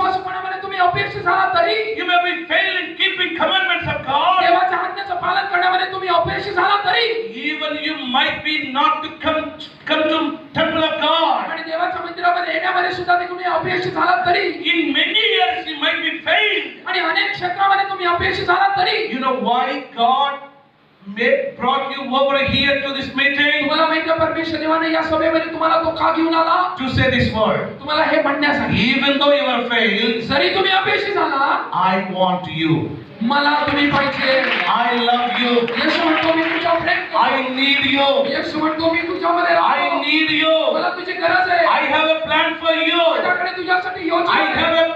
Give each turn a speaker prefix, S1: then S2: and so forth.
S1: विश्वासपणामध्ये तुम्ही अपयशी झाला तरी,
S2: you may be failed in keeping commandments of God,
S1: देवाच्या आज्ञेचं पालन करण्यामध्ये तुम्ही अपयशी झाला तरी,
S2: even you might be not to come to temple of God.
S1: आणि देवाच्या मंदिरामध्ये येण्यामध्ये सुद्धा तुम्ही अपयशी झाला तरी,
S2: In many years you might be failed.
S1: आणि अनेक क्षेत्रामध्ये तुम्ही अपयशी झाला तरी,
S2: You know why God brought you over here to this meeting?
S1: तुम्हाला माहिती आहे परमेश्वर देवाने या सभेमध्ये तुम्हाला तो का घेऊन आला?
S2: To say this word.
S1: तुम्हाला हे म्हणण्यासाठी,
S2: Even though you are failed,
S1: जरी तुम्ही अपयशी झाला,
S2: I want you.
S1: मला तुम्ही पाहिजे.
S2: I love you.
S1: येशू म्हणतो मी तुझ्यावर प्रेम करतो.
S2: I need you.
S1: येशू म्हणतो मी तुझ्यामध्ये
S2: I
S1: राहतो.
S2: need you.
S1: मला तुझी गरज आहे.
S2: I have a plan for you.
S1: माझ्याकडे तुझ्यासाठी योजना
S2: I
S1: आहे.
S2: have a